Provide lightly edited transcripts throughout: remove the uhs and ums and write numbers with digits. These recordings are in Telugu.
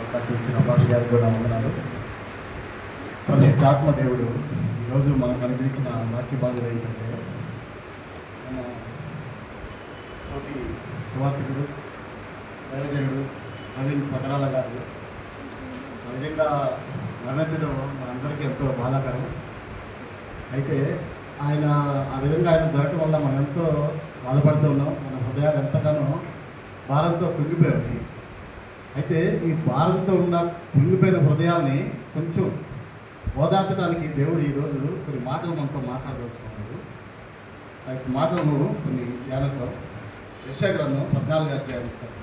అవకాశం ఇచ్చిన భాష గారికి కూడా వందనాలు. పరిశుద్ధాత్మ దేవుడు ఈరోజు మనకు అనుగ్రహించిన వాక్య భాగం ఏంటంటే మన సోటి సువార్థికుడు దైవజనుడు నవీన్ పగడాల గారు ఆ విధంగా మరణించడం మనందరికీ ఎంతో బాధాకరం. అయితే ఆయన ఆ విధంగా ఆయన జరగటం వల్ల మనం ఎంతో బాధపడుతూ ఉన్నాం. మన హృదయాలు ఎంతగానో భారంతో కుంగిపోయాయి. అయితే ఈ భారంతో ఉన్న కుంగిపోయిన హృదయాల్ని కొంచెం ఓదార్చడానికి దేవుడు ఈరోజు కొన్ని మాటలు మనతో మాట్లాడదలుచుకున్నాడు. ఆ యొక్క మాటలను కొన్ని ధ్యానంతో యెషయా గ్రంథం 14వ అధ్యాయం సార్.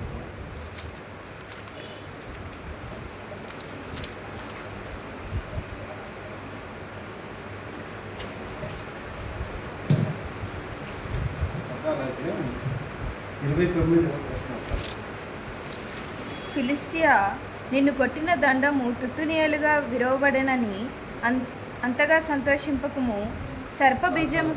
ఫిలిస్టియా, నిన్ను కొట్టిన దండము తుత్తునియలుగా విరవబడెనని అంతగా సంతోషింపకము. సర్పబీజము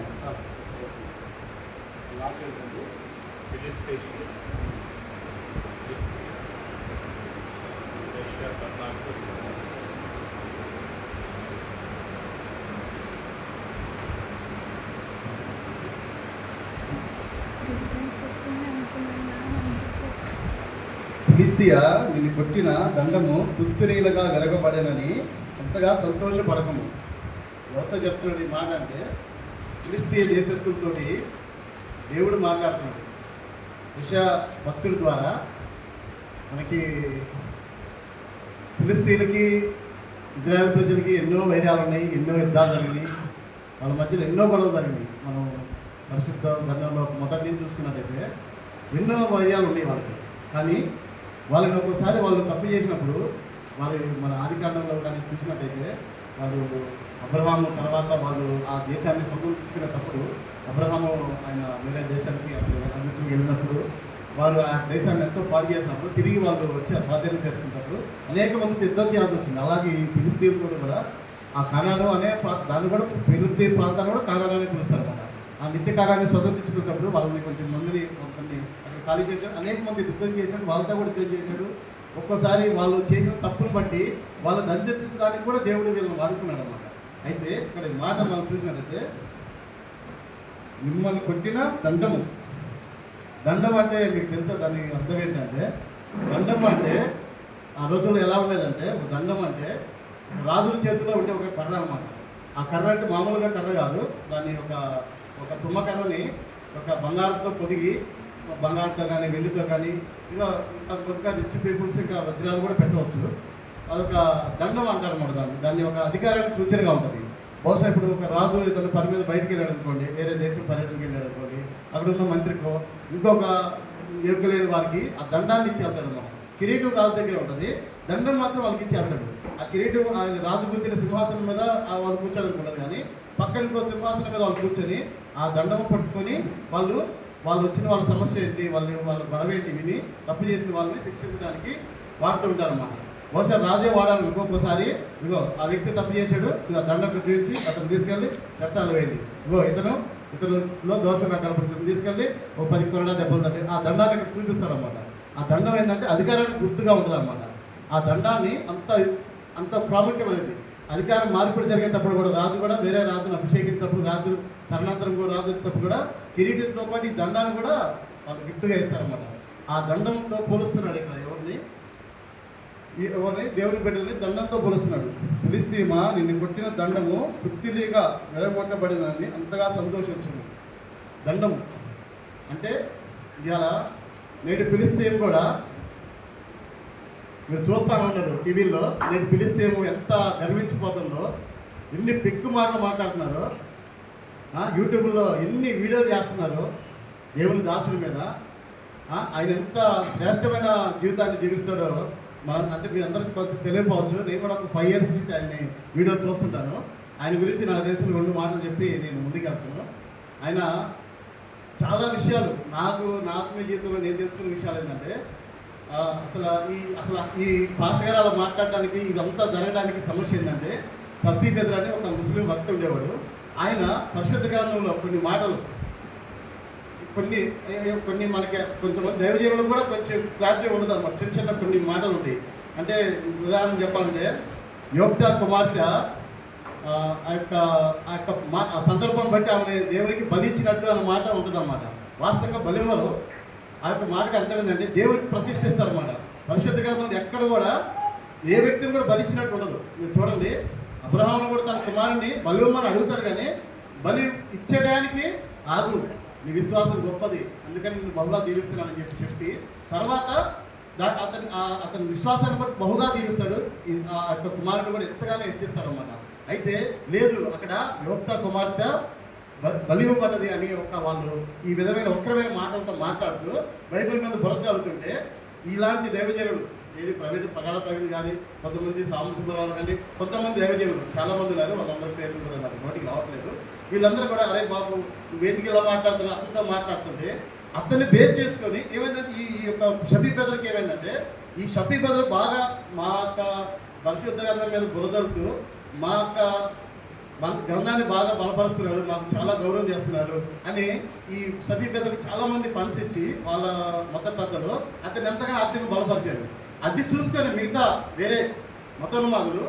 ఫిలిష్తియా, నిన్ను కొట్టిన దండము తుత్తునీలుగా విరగబడేనని అంతగా సంతోషపడకము. ఎవరితో చెప్తున్నాడు ఈ మాట అంటే ఫిలిష్తీయ దేశస్తులతో దేవుడు మాట్లాడుతున్నాడు. యెషయా భక్తుల ద్వారా మనకి ఫిలిష్తీయులకి ఇజ్రాయెల్ ప్రజలకి ఎన్నో వైర్యాలు ఉన్నాయి, ఎన్నో యుద్ధాలు జరిగినాయి, వాళ్ళ మధ్యలో ఎన్నో గొడవలు జరిగినాయి. మనం పరిశుద్ధ గ్రంథంలో మొదటి నుంచి చూసుకున్నట్టయితే ఎన్నో వైర్యాలు ఉన్నాయి వాళ్ళకి. కానీ వాళ్ళని ఒక్కోసారి వాళ్ళు తప్పు చేసినప్పుడు వాళ్ళు మన ఆదికాండంలో కానీ చూసినట్టయితే వాళ్ళు అబ్రహాము తర్వాత వాళ్ళు ఆ దేశాన్ని స్వతంత్రించుకునేటప్పుడు అబ్రహాము ఆయన వేరే దేశానికి అందుకు వెళ్ళినప్పుడు వారు ఆ దేశాన్ని ఎంతో పాడు చేసినప్పుడు తిరిగి వాళ్ళు వచ్చి స్వాధీనం చేసుకున్నప్పుడు అనేక మంది యుద్ధం చేయాల్సి వచ్చింది. అలాగే ఈ ఫిలిష్తీయులతో కూడా ఆ కానాను అనే దాన్ని కూడా ఫిలిష్తీయ ప్రాంతాన్ని కూడా కానాను అని పిలుస్తారు అన్నమాట. ఆ నిత్య కాలాన్ని స్వతంత్రించుకున్నప్పుడు వాళ్ళని కొంచెం మందిని కొన్ని అక్కడ ఖాళీ చేశాడు. అనేక మంది యుద్ధం చేశాడు, వాళ్ళతో కూడా యుద్ధం చేశాడు. ఒక్కోసారి వాళ్ళు చేసిన తప్పును బట్టి వాళ్ళు దండెత్తించడానికి కూడా దేవుడు వీళ్ళని వాడుకున్నాడు అన్నమాట. అయితే ఇక్కడ ఈ మాట మనం చూసినట్టయితే మిమ్మల్ని కొట్టిన దండము. దండం అంటే మీకు తెలుసా దాని అర్థం ఏంటంటే, దండం అంటే ఆ రోజుల్లో ఎలా ఉండేదంటే దండం అంటే రాజుల చేతిలో ఉండే ఒక కర్ర అన్నమాట. ఆ కర్ర అంటే మామూలుగా కర్ర కాదు, దాన్ని ఒక తుమ్మకర్రని ఒక బంగారంతో పొదిగి, బంగారంతో కానీ వెండితో కానీ ఇంకా కొద్దిగా రిచ్ పీపుల్స్ ఇంకా వజ్రాలు కూడా పెట్టవచ్చు. అదొక దండం అంటారు అన్నమాట. దాన్ని ఒక అధికారానికి సూచనగా ఉంటుంది. బహుశా ఇప్పుడు ఒక రాజు ఇతను పని మీద బయటికి వెళ్ళాడు అనుకోండి, వేరే దేశం పర్యటనకి వెళ్ళాడు అనుకోండి, అక్కడ ఉన్న మంత్రికో ఇంకొక యోగ్యులైన వారికి ఆ దండాన్ని ఇచ్చి వెళ్తాడు అన్నమాట. కిరీటం రాజు దగ్గర ఉంటుంది, దండం మాత్రం వాళ్ళకి ఇచ్చి వెళ్తాడు. ఆ కిరీటం ఆయన రాజు కూర్చున్న సింహాసనం మీద వాళ్ళు కూర్చోడానికి కానీ పక్కన ఇంకో సింహాసనం మీద వాళ్ళు కూర్చొని ఆ దండం పట్టుకొని వాళ్ళు వచ్చిన వాళ్ళ సమస్య ఏంటి, వాళ్ళ గొడవ ఏంటి విని తప్పు చేసిన వాళ్ళని శిక్షించడానికి వాడుతూ ఉంటారన్నమాట. బహుశా రాజే వాడాలి. ఇంకొకసారి ఇగో ఆ వ్యక్తి తప్పు చేశాడు, ఇక దండం చూపించి అతను తీసుకెళ్ళి చెరసాలు వేయండి, ఇగో ఇతనులో దోషం నాకు కనపడుతుంది, తీసుకెళ్ళి ఒక 10 కొరడా దెబ్బలు తట్టి ఆ దండాన్ని ఇక్కడ చూపిస్తారన్నమాట. ఆ దండం ఏంటంటే అధికారానికి గుర్తుగా ఉంటుంది అన్నమాట. ఆ దండాన్ని అంత ప్రాముఖ్యమైనది. అధికారం మార్పిడి జరిగేటప్పుడు కూడా రాజు కూడా వేరే రాజును అభిషేకించినప్పుడు, రాజు తరణాంతరం కూడా రాజు వచ్చినప్పుడు కూడా కిరీటంతో పాటు ఈ దండాన్ని కూడా వాళ్ళు గిఫ్ట్గా ఇస్తారన్నమాట. ఆ దండంతో పోలుస్తున్నాడు ఇక్కడ ఎవరిని దేవుని బిడ్డల్ని దండంతో పోలుస్తున్నాడు. ఫిలిష్తీయా, నిన్ను కొట్టిన దండము తుత్తిలీగా వెరగొట్టబడినని అంతగా సంతోషించును. దండము అంటే ఇవాళ నేటి ఫిలిష్తీయా కూడా మీరు చూస్తూనే ఉన్నారు టీవీల్లో. నేటి ఫిలిష్తీయా ఎంత గర్వించిపోతుందో, ఎన్ని పెక్కు మాటలు మాట్లాడుతున్నారో, యూట్యూబ్లో ఎన్ని వీడియోలు చేస్తున్నారు దేవుని దాసుడి మీద. ఆయన ఎంత శ్రేష్టమైన జీవితాన్ని జీవిస్తాడో అంటే మీ అందరికీ కొంత తెలియకపోవచ్చు. నేను కూడా ఒక 5 years నుంచి ఆయన్ని వీడియో చూస్తుంటాను. ఆయన గురించి నాకు తెలిసిన 2 మాటలు చెప్పి నేను ముందుకు వెళ్తున్నాను. ఆయన చాలా విషయాలు నా ఆత్మీయ జీవితంలో నేను తెలుసుకున్న విషయాలు ఏంటంటే అసలు ఈ భాష గారు అలా మాట్లాడడానికి ఇదంతా జరగడానికి సమస్య ఏంటంటే సఫీ బెదర్ అని ఒక ముస్లిం భక్తి ఉండేవాడు. ఆయన పరిశుద్ధ గ్రంథంలో కొన్ని మాటలు కొన్ని మనకి కొంతమంది దైవజీవులు కూడా కొంచెం క్లారిటీ ఉండదు అన్నమాట. చిన్న చిన్న కొన్ని మాటలు ఉంటాయి. అంటే ఉదాహరణ చెప్పాలంటే యోక్త కుమార్తె ఆ సందర్భం బట్టి ఆమె దేవునికి బలి ఇచ్చినట్టు అన్న మాట ఉంటుందన్నమాట. వాస్తవంగా బలివ్వరు. ఆ యొక్క మాటకి అర్థమైందంటే దేవునికి ప్రతిష్ఠిస్తారన్నమాట. పరిశుద్ధ గ్రంథంలో ఎక్కడ కూడా ఏ వ్యక్తిని కూడా బలి ఇచ్చినట్టు ఉండదు. మీరు చూడండి, అబ్రహామును కూడా తన కుమారుని బలి ఇవ్వమని అడుగుతాడు, కానీ బలి ఇచ్చడానికి ఆగు, నీ విశ్వాసం గొప్పది, అందుకని నేను బహుగా దీవిస్తున్నానని చెప్పి తర్వాత అతని విశ్వాసాన్ని బట్టి బహుగా దీవిస్తాడు. ఆ యొక్క కుమారుని కూడా ఎంతగానో ఎత్తిస్తాడు అన్నమాట. అయితే లేదు, అక్కడ యోక్త కుమార్తె బలి ఇవ్వబడ్డది అని వాళ్ళు ఈ విధమైన వక్రమైన మాటలతో మాట్లాడుతూ బైబిల్ మీద బురద చల్లుతుంటే ఇలాంటి దైవజనులు, ఏది ప్రగాఢ ప్రవీణ్ కానీ, కొంతమంది సాంబశివరావు కానీ, కొంతమంది దైవజనులు చాలామంది ఉన్నారు, వాళ్ళందరూ పేర్లు కూడా నాకు నోటికి రావట్లేదు. వీళ్ళందరూ కూడా అరే బాబు వేదిక ఇలా మాట్లాడుతున్నా అంతా మాట్లాడుతుంటే అతన్ని బేస్ చేసుకొని ఏమైందంటే ఈ యొక్క షఫీ బెదర్కి ఏమైందంటే ఈ షఫీ బెదర్ బాగా మా యొక్క పరిశుద్ధ గ్రంథం మీద బురదలుతూ మా యొక్క గ్రంథాన్ని బాగా బలపరుస్తున్నారు, మాకు చాలా గౌరవం చేస్తున్నారు అని ఈ షఫీ బెదర్కి చాలామంది ఫండ్స్ ఇచ్చి వాళ్ళ మత పెద్దలు అతన్ని ఎంతగానో ఆర్థికంగా బలపరిచారు. అది చూసుకొని మిగతా వేరే మతోన్మాదులు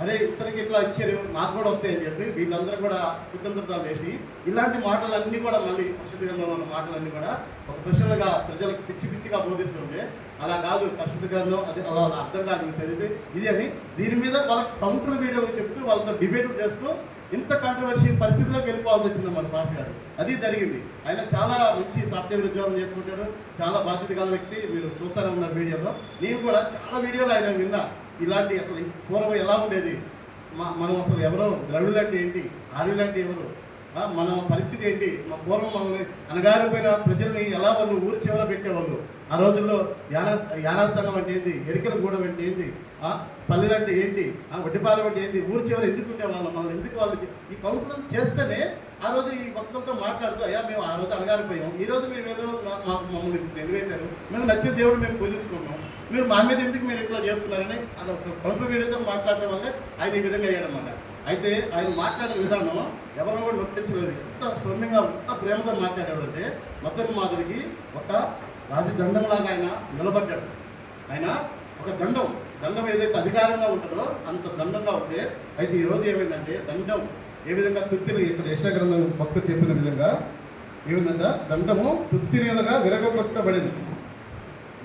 అరే ఇతనికి ఇట్లా ఇచ్చారు నాకు కూడా వస్తాయని చెప్పి వీళ్ళందరూ కూడా కృతజ్ఞతలు వేసి ఇలాంటి మాటలన్నీ కూడా మళ్ళీ పరిశుద్ధ గ్రంథంలో ఉన్న మాటలన్నీ కూడా ఒక ప్రశ్నలుగా ప్రజలకు పిచ్చి పిచ్చిగా బోధిస్తుంటే అలా కాదు, పరిశుద్ధ గ్రంథం అది అలా అర్థం కాదు చదివితే ఇది అని దీని మీద వాళ్ళకి కౌంటర్ వీడియోలు చెప్తూ వాళ్ళతో డిబేట్లు చేస్తూ ఇంత కాంట్రవర్సీ పరిస్థితిలోకి వెళ్ళిపోవాల్సి వచ్చింది మన పాస్ గారు. అది జరిగింది. ఆయన చాలా మంచి సాఫ్ట్వేర్ ఉద్యోగం చేసుకుంటాడు, చాలా బాధ్యత గల వ్యక్తి, మీరు చూస్తూనే ఉన్నారు వీడియోలో. నేను కూడా చాలా వీడియోలు ఆయన విన్నా, ఇలాంటి అసలు పూర్వం ఎలా ఉండేది, మనం అసలు ఎవరో ద్రవిడులు అంటే ఏంటి, ఆర్యులు అంటే ఎవరు, మన పరిస్థితి ఏంటి, మా పూర్వం మనల్ని అనగారిపోయిన ప్రజల్ని ఎలా వాళ్ళు ఊరి చివర పెట్టేవాళ్ళు, ఆ రోజుల్లో యానా సంఘం అంటే ఏంటి, ఎరికల గూడెం అంటే ఏంటి, పల్లెలు అంటే ఏంటి, వడ్డిపాలెం అంటే ఏంటి, ఊరి చివర ఎందుకు ఉండేవాళ్ళు, మనల్ని ఎందుకు వాళ్ళు ఈ కౌంటర్ చేస్తేనే ఆ రోజు ఈ భక్తులతో మాట్లాడుతూ అయ్యా మేము ఆ రోజు అనగారిపోయాం, ఈ రోజు మేము ఏదో మాకు మమ్మల్ని తెలివేశారు, మేము నచ్చిన దేవుడు మేము పూజించుకున్నాం, మీరు మా మీద ఎందుకు మీరు ఇట్లా చేస్తున్నారని అది ఒక కౌంటర్ వీడియోతో మాట్లాడటం వల్లే ఆయన ఈ విధంగా అయ్యాడనమాట. అయితే ఆయన మాట్లాడే విధానం ఎవరిని కూడా నొప్పించలేదు, ఎంత స్వర్ణంగా ఎంత ప్రేమతో మాట్లాడేవాడంటే మొత్తం మాదిరికి ఒక రాజదండంలాగా ఆయన నిలబడ్డాడు. ఆయన ఒక దండం ఏదైతే అధికారంగా ఉంటుందో అంత దండంగా ఉంటే, అయితే ఈరోజు ఏమైందంటే దండం ఏ విధంగా తుత్తిని ఇక్కడ యెషయా గ్రంథం భక్తుడు చెప్పిన విధంగా ఏమిందంటే దండము తుత్తినీలుగా విరగొట్టబడింది,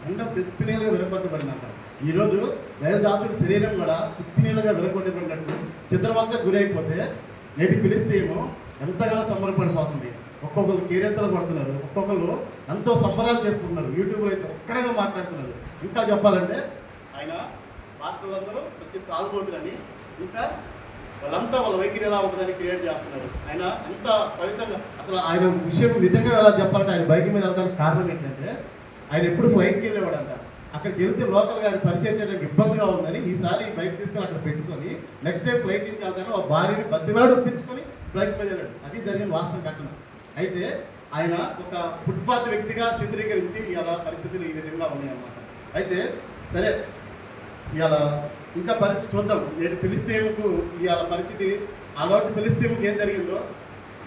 దండం తుత్తినీలుగా విరగొట్టబడిందంట. ఈరోజు దైవదాసుడి శరీరం కూడా తుత్తినీలుగా విరగొట్టబడినట్టు చిత్రవంతా గురైపోతే నేటి ఫిలిష్తీయులు ఎంతగానో సంబరపడిపోతుంది. ఒక్కొక్కరు కేరింతలు పడుతున్నారు, ఒక్కొక్కరు ఎంతో సంబరాలు చేసుకుంటున్నారు, యూట్యూబ్లో అయితే ఒక్కరైనా మాట్లాడుతున్నారు. ఇంకా చెప్పాలంటే ఆయన మాస్టర్లందరూ ప్రతి తాగుబోతులని ఇంకా వాళ్ళంతా వాళ్ళ వైఖరి ఎలా ఉంటుందని క్రియేట్ చేస్తున్నారు. ఆయన ఎంత పవిత్రంగా అసలు ఆయన విషయం నిజంగా ఎలా చెప్పాలంటే ఆయన బైక్ మీద వెళ్ళడానికి కారణం ఏంటంటే ఆయన ఎప్పుడు ఫ్లైట్కి వెళ్ళేవాడంట. అక్కడికి వెళ్తే లోకల్గా ఆయన పరిచయం చేయడానికి ఇబ్బందిగా ఉందని ఈసారి బైక్ తీసుకొని అక్కడ పెట్టుకొని నెక్స్ట్ టైం ఫ్లైట్ నుంచి వెళ్తాను ఆ భార్యని బతివాడు ఒప్పించుకొని ఫ్లైట్ మీద వెళ్ళాడు. అది జరిగిన వాస్తవం ఘటన. అయితే ఆయన ఒక ఫుట్పాత్ వ్యక్తిగా చిత్రీకరించి ఇవాళ పరిస్థితులు ఈ విధంగా ఉన్నాయన్నమాట. అయితే సరే ఇవాళ ఇంకా పరిస్థితి చూద్దాం. నేటి ఫిలిష్తీయులకు ఇవాళ పరిస్థితి అలాంటి ఫిలిష్తీయులకు ఏం జరిగిందో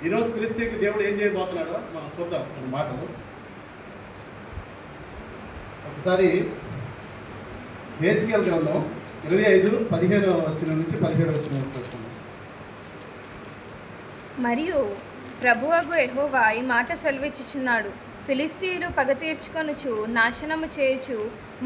ఈరోజు ఫిలిష్తీయుకి దేవుడు ఏం చేయబోతున్నాడో మనం చూద్దాం కొన్ని మాటలు. ఒకసారి హెచ్కేఎల్ గ్రంథం 25:15 వచ్చిన నుంచి 17 వచ్చిన చూస్తున్నాం. మరియు ప్రభువగు యెహోవా ఈ మాట సెలవిచ్చుచున్నాడు, ఫిలిష్తీయులు పగ తీర్చుకొనుచు నాశనము చేయుచు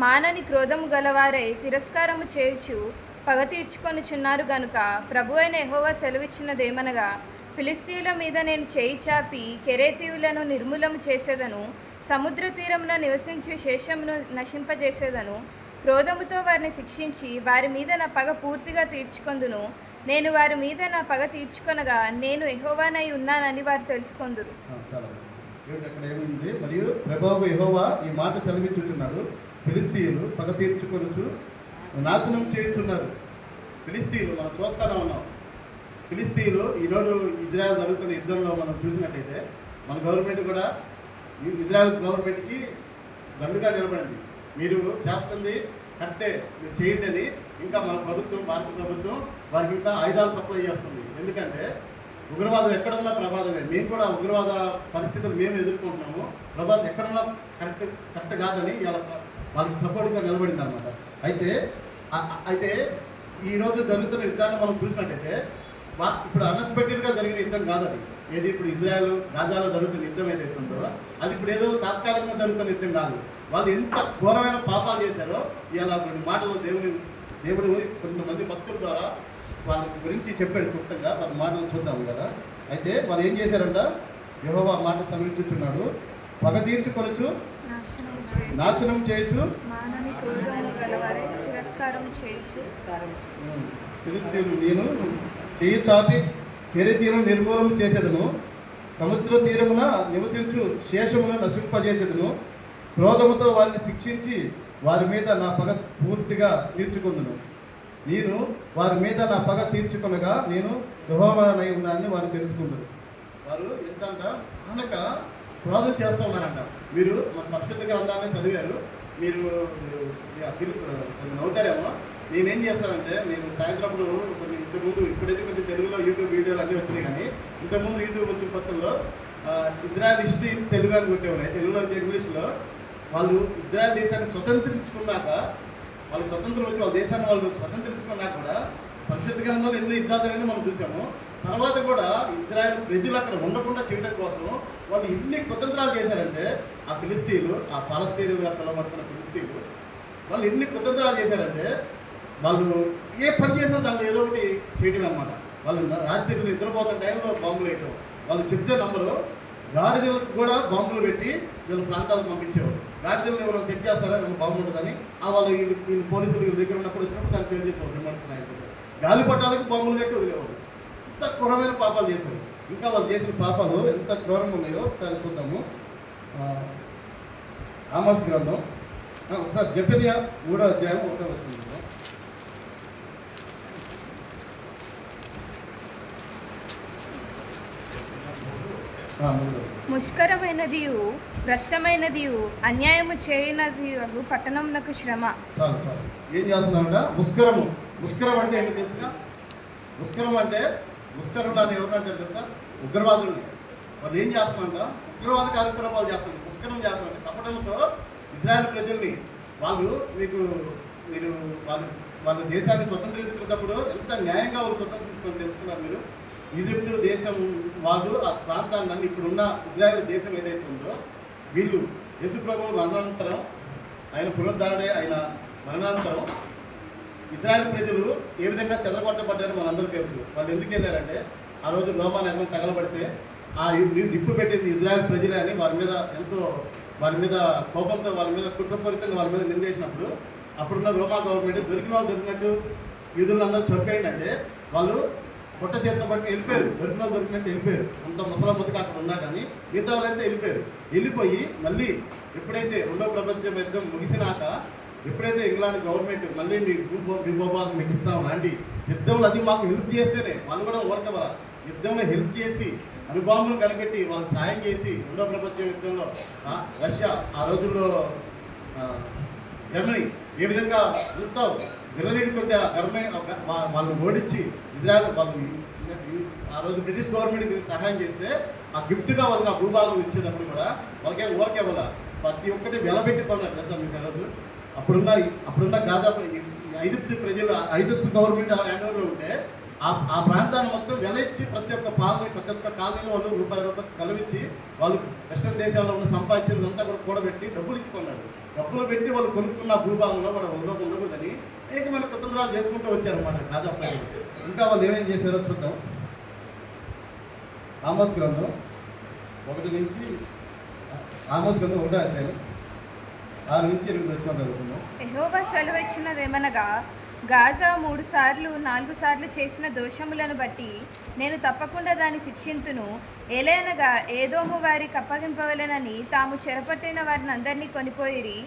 మానని క్రోధము గలవారై తిరస్కారము చేయుచు పగ తీర్చుకొనుచున్నారు గనుక ప్రభువైన యెహోవా సెలవిచ్చినదేమనగా, ఫిలిష్తీయుల మీద నేను చేయి చాపి కెరేతీయులను నిర్మూలము చేసేదను, సముద్ర తీరమున నివసించు శేషమును నశింపజేసేదను, క్రోధముతో వారిని శిక్షించి వారి మీద నా పగ పూర్తిగా తీర్చుకొందును, నేను వారి మీద నా పగ తీర్చుకొనగా నేను యెహోవానై ఉన్నానని వారు తెలుసుకొందురు. అక్కడ ఏమైంది, మరియు ప్రభువు యెహోవా ఈ మాట చదివించుచున్నాడు, ఫిలిష్తీయులు పగ తీర్చుకొనుచు నాశనం చేయుచున్నారు. ఫిలిష్తీయులు మనం చూస్తూనే ఉన్నాం. ఫిలిష్తీయులు ఈనాడు ఇజ్రాయెల్ జరుగుతున్న యుద్ధంలో మనం చూసినట్టయితే మన గవర్నమెంట్ కూడా ఇజ్రాయెల్ గవర్నమెంట్కి దండుగా నిలబడింది. మీరు చేస్తుంది కరెక్టే, మీరు చేయండి అని ఇంకా మన ప్రభుత్వం, భారత ప్రభుత్వం వారికి ఇంకా ఆయుధాలు సప్లై చేస్తుంది. ఎందుకంటే ఉగ్రవాదం ఎక్కడున్నా ప్రమాదమే. మేము కూడా ఉగ్రవాద పరిస్థితులు మేము ఎదుర్కొంటున్నాము. ప్రమాదం ఎక్కడున్నా కరెక్ట్ కాదని ఇలా వాళ్ళకి సపోర్ట్గా నిలబడింది అనమాట. అయితే అయితే ఈరోజు జరుగుతున్న యుద్ధాన్ని మనం చూసినట్టయితే ఇప్పుడు అన్ఎక్స్పెక్టెడ్గా జరిగిన యుద్ధం కాదు అది. ఏది ఇప్పుడు ఇజ్రాయెల్ గాజాలో జరుగుతున్న యుద్ధం ఏదైతే ఉందో అది ఇప్పుడు ఏదో తాత్కాలికంగా జరుగుతున్న యుద్ధం కాదు. వాళ్ళు ఎంత ఘోరమైన పాపాలు చేశారో ఇలా కొన్ని మాటలు దేవుడు కొంతమంది భక్తుల ద్వారా వాళ్ళ గురించి చెప్పాడు క్లుప్తంగా. వాళ్ళ మాటలు చూద్దాము కదా. అయితే వాళ్ళు ఏం చేశారంట, యెహోవా మాట సమర్పించుచున్నాడు, పగ తీర్చుకొనొచ్చు, నాశనం చేయొచ్చు, మానని క్రోధము గలవారే తిరస్కారం చేయొచ్చు. నేను చెయ్యి చాపి తీరం నిర్మూలన చేసేదను, సముద్ర తీరమున నివసించు శేషమును నశింపజేసేదను, క్రోధముతో వారిని శిక్షించి వారి మీద నా పగ పూర్తిగా తీర్చుకుందును. నేను వారి మీద నా పగ తీర్చుకొనగా నేను యెహోవానై ఉన్నానని వారు తెలుసుకుంటారు. వారు ఏంటంట అనక క్రోధం చేస్తూ ఉన్నారంట. మీరు మన పరిశుద్ధ గ్రంథాన్ని చదివారు, మీరు నవ్వుతారేమో. నేనేం చేస్తానంటే, నేను సాయంత్రప్పుడు కొన్ని ఇంతకుముందు ఇప్పుడైతే కొంచెం తెలుగులో యూట్యూబ్ వీడియోలు అన్నీ వచ్చినాయి, కానీ ఇంతకుముందు యూట్యూబ్ వచ్చిన కొత్తల్లో ఇజ్రాయెల్ హిస్టరీ తెలుగు అని కొట్టేవారు. తెలుగులో ఇంగ్లీష్లో వాళ్ళు ఇజ్రాయెల్ దేశాన్ని స్వతంత్రించుకున్నాక, వాళ్ళకి స్వతంత్రం వచ్చి వాళ్ళ దేశాన్ని వాళ్ళు స్వతంత్రించుకున్నాక కూడా పరిశుద్ధ గ్రంథంలో ఎన్నో యుద్ధాలని మనం చూసాము. తర్వాత కూడా ఇజ్రాయెల్ ప్రజలు అక్కడ ఉండకుండా చేయడం కోసం వాళ్ళు ఎన్ని కుతంత్రాలు చేశారంటే, ఆ ఫిలిస్తీన్లు, ఆ పాలస్తీనులుగా పిలవబడుతున్న ఫిలిస్తీన్లు వాళ్ళు ఎన్ని కుతంత్రాలు చేశారంటే, వాళ్ళు ఏ పని చేసినా దాంట్లో ఏదో ఒకటి చేయడం అనమాట. వాళ్ళు రాత్రి నిద్రపోతున్న టైంలో బాంబులు వేయటం, వాళ్ళు చెప్తే నమ్మరు. గాడిదలకు కూడా బాంబులు పెట్టి వీళ్ళు ప్రాంతాలకు పంపించేవారు. గాడిదలను ఎవరు చెక్ చేస్తారా మేము బాంబు ఉంటుందని, వాళ్ళు వీళ్ళు పోలీసులు వీళ్ళ దగ్గర ఉన్నప్పుడు వచ్చినప్పుడు దాన్ని పేరు చేసేవారు. రిమోట్ నాయకులు గాలిపటాలకు బాంబులు పెట్టి వదిలేవారు. ఎంత క్రూరమైన పాపాలు చేశారు. ఇంకా వాళ్ళు చేసిన పాపాలు ఎంత క్రూరంగా ఉన్నాయో ఒకసారి చూద్దాము. ఆమోస్ గ్రంథం ఒకసారి జెఫెనియా 3వ అధ్యాయం 1వ వచనం. ముష్కరమైనదియు భ్రష్టమైనదియు అన్యాయము చేయనది పట్టణంనకు శ్రమ. చాలు చాలు. ఏం చేస్తున్నామంట? ముష్కరము. ముష్కరం అంటే ఏంటి తెలుసుగా? ముష్కరం అంటే ముష్కరుడు అని ఎవరంటే తెలుసా? ఉగ్రవాదుల్ని. వాళ్ళు ఏం చేస్తున్నారంట? ఉగ్రవాద కార్యక్రమాలు చేస్తారు, ముష్కరం చేస్తారంట. కపటంతో ఇజ్రాయెల్ ప్రజల్ని మీరు వాళ్ళ దేశాన్ని స్వతంత్రించుకున్నప్పుడు ఎంత న్యాయంగా వాళ్ళు స్వతంత్రించుకొని తెలుసుకున్నారు మీరు. ఈజిప్టు దేశం వాళ్ళు ఆ ప్రాంతాన్ని ఇప్పుడున్న ఇజ్రాయెల్ దేశం ఏదైతే ఉందో వీళ్ళు యేసుప్రభువు మరణానంతరం, ఆయన పునరుద్ధరణే ఆయన మరణానంతరం ఇజ్రాయెల్ ప్రజలు ఏ విధంగా చెదరగొట్టబడ్డారో మనందరూ తెలుసు. వాళ్ళు ఎందుకు వెళ్ళారంటే, ఆ రోజు రోమా నగరం తగలబడితే ఆ నిప్పు పెట్టింది ఇజ్రాయెల్ ప్రజలే అని వారి మీద కోపంతో, వాళ్ళ మీద కుట్రపూరితంగా వాళ్ళ మీద నిందేసినప్పుడు అప్పుడున్న రోమా గవర్నమెంట్ దొరికిన వాళ్ళు దొరికినట్టు యూదులను అందరూ చంపేయండి వాళ్ళు పొట్ట చేతితో పట్టి వెళ్ళిపోయారు. దొరికినట్టు వెళ్ళిపోయారు. అంత ముసలమ్మతిగా అక్కడ ఉన్నా కానీ మిగతా వాళ్ళంతా వెళ్ళిపోయారు. వెళ్ళిపోయి మళ్ళీ ఎప్పుడైతే 2వ ప్రపంచ యుద్ధం ముగిసినాక, ఎప్పుడైతే ఇంగ్లాండ్ గవర్నమెంట్ మళ్ళీ మీ భూభాగం మీకు ఇస్తాం రండి, యుద్ధంలో అది మాకు హెల్ప్ చేస్తేనే, వాళ్ళు కూడా ఓరకబల యుద్ధంలో హెల్ప్ చేసి అణుబాంబును కనిపెట్టి వాళ్ళకి సాయం చేసి 2వ ప్రపంచ యుద్ధంలో రష్యా, ఆ రోజుల్లో జర్మనీ ఏ విధంగా యుద్ధం విరవీగుతుంటే ఆ వాళ్ళు ఓడించి ఇజ్రాయెల్ వాళ్ళు ఆ రోజు బ్రిటిష్ గవర్నమెంట్కి సహాయం చేస్తే ఆ గిఫ్ట్గా వాళ్ళకి ఆ భూభాగం ఇచ్చేటప్పుడు కూడా వాళ్ళకి ఊరికే వాళ్ళ ప్రతి ఒక్కటి వెలబెట్టి కొన్నారు తెలుసా మీకు. ఆ రోజు అప్పుడున్న గాజా ఐదుప్తు ప్రజలు, ఐదుప్తు గవర్నమెంట్ హ్యాండ్ ఓవర్లో ఉంటే ఆ ప్రాంతాన్ని మొత్తం వెలయిచ్చి ప్రతి ఒక్క కాలనీలో వాళ్ళు రూపాయి కలిగించి వాళ్ళు వెస్టర్న్ దేశాల్లో ఉన్న సంపాదించినంతా కూడా కూడబెట్టి డబ్బులు ఇచ్చుకున్నారు. డబ్బులు పెట్టి వాళ్ళు కొనుక్కున్న భూభాగంలో వాళ్ళు ఉండకూడదని అనేకమైన కుతంత్రాలు చేసుకుంటూ వచ్చారన్నమాట గాజా ప్రజలు. ఇంకా వాళ్ళు ఏమేం చేశారో చూద్దాం. ఆమోస్ గ్రంథం 1 నుంచి 1వ అధ్యాయం 6 నుంచి 8 వచనాలు చదువుకుందాం. యెహోవా సెలవిచ్చినదేమనగా, గాజా 3 సార్లు 4 సార్లు చేసిన దోషములను బట్టి నేను తప్పకుండా దాన్ని శిక్షింతును. ఏలయనగా ఏదోము వారికి అప్పగింపవలెనని తాము చెరపట్టిన వారిని అందరినీ కొనిపోయిరి.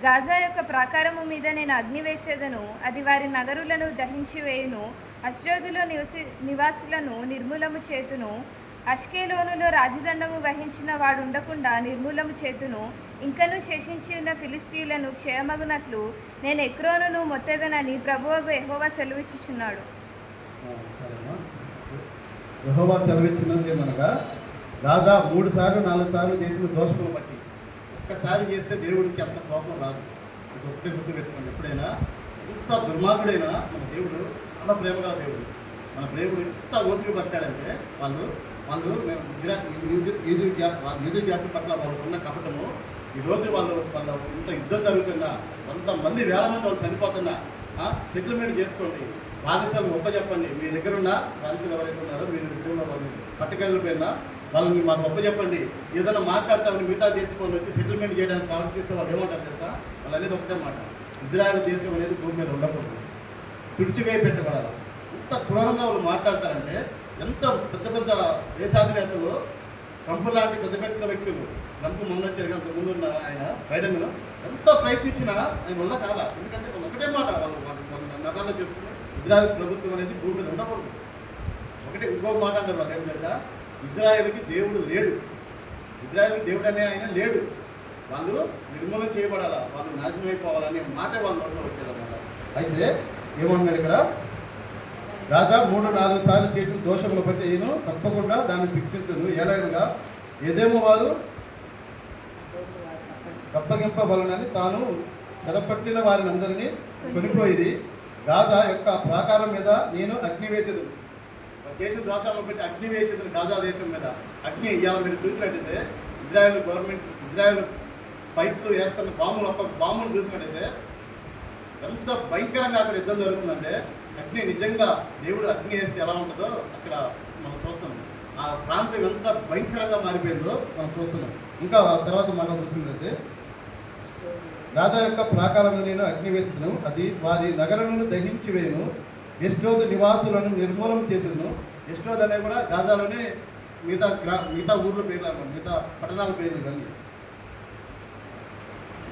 గాజా యొక్క ప్రాకారము మీద నేను అగ్ని వేసేదను, అది వారి నగరులను దహించి వేయును. అష్డోదులో నివాసులను నిర్మూలము చేతును. అష్కెలోనులో రాజదండము వహించిన వాడు ఉండకుండా నిర్మూలము చేతును. ఇంకను శేషించి ఉన్న ఫిలిస్తీన్లను క్షయమగునట్లు నేను ఎక్రోనును మొత్తెదనని ప్రభువగు యెహోవా సెలవిచ్చుచున్నాడు. యెహోవా సెలవిచ్చినది ఏమనగా, దాదా 3 సార్లు 4 సార్లు చేసిన దోషములు బట్టి ఒక్కసారి చేస్తే దేవుడికి అంత కోపం రాదు. ఇది ఒకటే గుర్తు పెట్టుకోండి. ఎప్పుడైనా ఇంత దుర్మార్గుడైన మన దేవుడు చాలా ప్రేమగల దేవుడు. మన ప్రేముడు ఎంత ఓపిక పట్టాడంటే వాళ్ళు వాళ్ళు మేము యూదు జాతి పట్ల వాళ్ళు ఉన్న కపటము ఈరోజు వాళ్ళు ఇంత యుద్ధం జరుగుతున్నా 100 మంది 1000 మంది వాళ్ళు చనిపోతున్నా సెటిల్మెంట్ చేసుకోండి, బానిసలు చెప్పండి. మీ దగ్గర ఉన్న బానిసలు ఎవరైతే ఉన్నారో మీరు విధంగా వాళ్ళు పట్టుకెళ్ళిపోయినా వాళ్ళని మాకు చెప్పండి. ఏదైనా మాట్లాడతామని మిగతా దేశం వాళ్ళు వచ్చి సెటిల్మెంట్ చేయడానికి ప్రవర్తిస్తే వాళ్ళు ఏమంటారు తెలుసా? వాళ్ళు అనేది ఒకటే మాట, ఇజ్రాయెల్ దేశం అనేది భూమి మీద ఉండకూడదు, తుడిచివేయి పెట్టబడాలి. ఎంత క్రూరంగా వాళ్ళు మాట్లాడతారంటే, ఎంత పెద్ద పెద్ద దేశాధినేతలు, ట్రంప్ లాంటి పెద్ద పెద్ద వ్యక్తులు, ట్రంప్ మొన్న వచ్చారు అంత ముందు ఉన్న ఆయన బైడెన్ ఎంత ప్రయత్నించినా ఆయన వల్ల కాదా. ఎందుకంటే వాళ్ళు ఒకటే మాట వాళ్ళు నగరాల్లో చెప్తున్నారు, ఇజ్రాయెల్ ప్రభుత్వం అనేది భూమి మీద ఉండకూడదు. ఒకటే ఇంకొక మాట అంటారు వాళ్ళు ఏం తెలుసా? ఇజ్రాయెల్కి దేవుడు లేడు, ఇజ్రాయెల్కి దేవుడు అనే ఆయన లేడు, వాళ్ళు నిర్మూలన చేయబడాలా, వాళ్ళు నాశనం అయిపోవాలనే మాట వాళ్ళ నోట్లో వచ్చేదన్నమాట. అయితే ఏమన్నాడు ఇక్కడ, దాదా 3-4 సార్లు చేసిన దోషములు బట్టి నేను తప్పకుండా దాన్ని శిక్షించను. ఎలాగనగా ఏదేమో వారు తప్పగింపబలనని తాను చెరపట్టిన వారిని అందరినీ కొనిపోయి గాజా యొక్క ప్రాకారం మీద నేను అగ్ని వేసేది, చేసిన దోషాలను బట్టి అగ్ని వేసేది గాజా దేశం మీద అగ్ని. ఇవాళ మీరు చూసినట్టయితే ఇజ్రాయెల్ గవర్నమెంట్ ఇజ్రాయెల్ ఫైట్లు వేస్తున్న బాంబులు చూసినట్టయితే ఎంత భయంకరంగా అక్కడ యుద్ధం జరుగుతుందంటే, అగ్ని నిజంగా దేవుడు అగ్ని వేస్తే ఎలా ఉంటుందో అక్కడ మనం చూస్తున్నాం. ఆ ప్రాంతం ఎంత భయంకరంగా మారిపోయిందో మనం చూస్తున్నాం. ఇంకా తర్వాత మనం చూసినట్లయితే రాజా యొక్క ప్రాకారం మీద నేను అగ్ని వేసేదను, అది వారి నగరములను దహించి వేయను, ఎస్టోదు నివాసులను నిర్మూలన చేసేదను. ఎస్టోద్ అనేవి కూడా గాజాలోనే మిగతా ఊర్ల పేర్లు అన్నమాట, మిగతా పట్టణాల పేర్లు ఇవన్నీ.